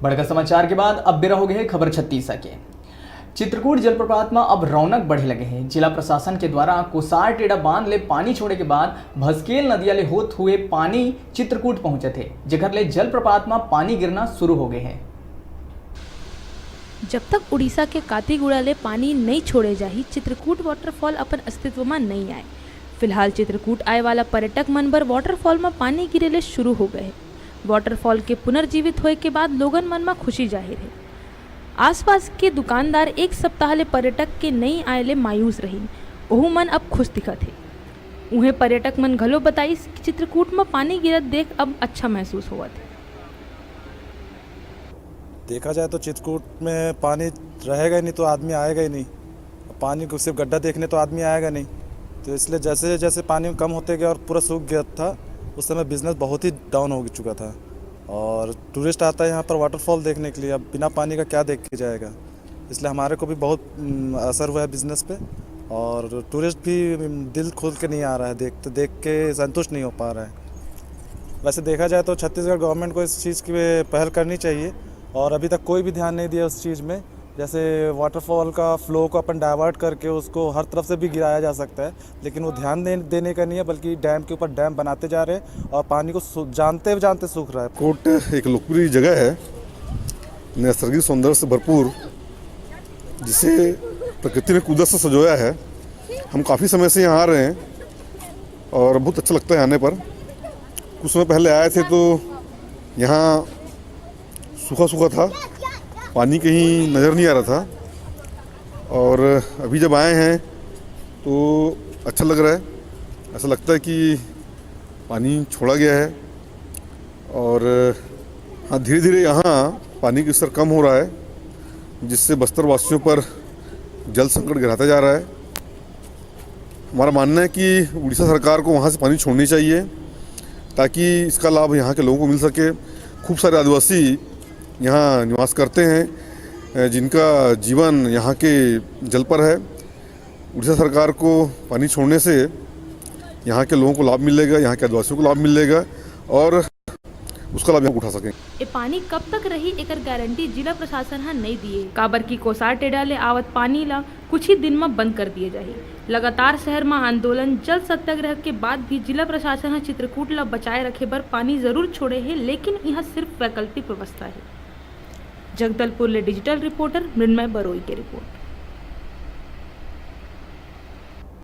बड़का समाचार के बाद अब बेरा हो गए खबर छत्तीसा के। चित्रकूट जलप्रपात में अब रौनक बढ़े लगे हैं। जिला प्रशासन के द्वारा कोसार टेढ़ा बांध ले पानी छोड़े के बाद भसकेल नदिया ले होत हुए पानी चित्रकूट पहुंचे थे, जेकर ले जलप्रपात में पानी गिरना शुरू हो गए हैं। जब तक उड़ीसा के कातीगुड़ा ले पानी नहीं छोड़े जाही, चित्रकूट वाटरफॉल अपन अस्तित्व में नहीं आए। फिलहाल चित्रकूट आए वाला पर्यटक मन बर वाटरफॉल में पानी गिरे ले शुरू हो गए। वाटरफॉल के पुनर्जीवित होए के बाद लोगन मन में खुशी जाहिर है। आसपास के दुकानदार एक सप्ताह ले पर्यटक के नहीं आए ले मायूस रही, ओहू मन अब खुश दिखत है। उन्हें पर्यटक मन घलो बताई कि चित्रकूट में पानी गिरत देख अब अच्छा महसूस हुआ था। देखा जाए तो चित्रकूट में पानी रहेगा ही नहीं तो आदमी आएगा ही नहीं। पानी को सिर्फ गड्ढा देखने तो आदमी आएगा नहीं, तो इसलिए जैसे जैसे पानी कम होते गया और पूरा सूख गया था, उस समय बिजनेस बहुत ही डाउन हो चुका था। और टूरिस्ट आता है यहाँ पर वाटरफॉल देखने के लिए, अब बिना पानी का क्या देख के जाएगा। इसलिए हमारे को भी बहुत असर हुआ है बिज़नेस पे, और टूरिस्ट भी दिल खोल के नहीं आ रहा है, देख के संतुष्ट नहीं हो पा रहा है। वैसे देखा जाए तो छत्तीसगढ़ गवर्नमेंट को इस चीज़ की पहल करनी चाहिए, और अभी तक कोई भी ध्यान नहीं दिया उस चीज़ में। जैसे वाटरफॉल का फ्लो को अपन डाइवर्ट करके उसको हर तरफ से भी गिराया जा सकता है, लेकिन वो ध्यान देने का नहीं है, बल्कि डैम के ऊपर डैम बनाते जा रहे हैं और पानी को जानते सूख रहा है। कोट एक लोकप्रिय जगह है, नैसर्गिक सौंदर्य से भरपूर, जिसे प्रकृति ने कुदरत से संजोया है। हम काफ़ी समय से यहाँ आ रहे हैं और बहुत अच्छा लगता है आने पर। कुछ समय पहले आए थे तो यहाँ सूखा सूखा था, पानी कहीं नज़र नहीं आ रहा था, और अभी जब आए हैं तो अच्छा लग रहा है। ऐसा लगता है कि पानी छोड़ा गया है, और हाँ, धीरे धीरे यहाँ पानी का स्तर कम हो रहा है, जिससे बस्तर वासियों पर जल संकट गिराता जा रहा है। हमारा मानना है कि उड़ीसा सरकार को वहाँ से पानी छोड़नी चाहिए, ताकि इसका लाभ यहाँ के लोगों को मिल सके। खूब सारे आदिवासी यहाँ निवास करते हैं, जिनका जीवन यहाँ के जल पर है। उड़ीसा सरकार को पानी छोड़ने से यहाँ के लोगों को लाभ मिलेगा, यहाँ के आदिवासियों को लाभ मिलेगा, और उसका लाभ यहाँ उठा सकें। ये पानी कब तक रही एकर गारंटी जिला प्रशासन हा नहीं दिए। काबर की कोसार टेढ़ा ले आवत पानी ला कुछ ही दिन में बंद कर दिए जाही। लगातार शहर में आंदोलन, जल सत्याग्रह के बाद भी जिला प्रशासन हा चित्रकूट ला बचाए रखे बर पानी जरूर छोड़े है, लेकिन यहाँ सिर्फ वैकल्पिक व्यवस्था है। जगदलपुर ले डिजिटल रिपोर्टर मृण्मय बरोई के रिपोर्ट।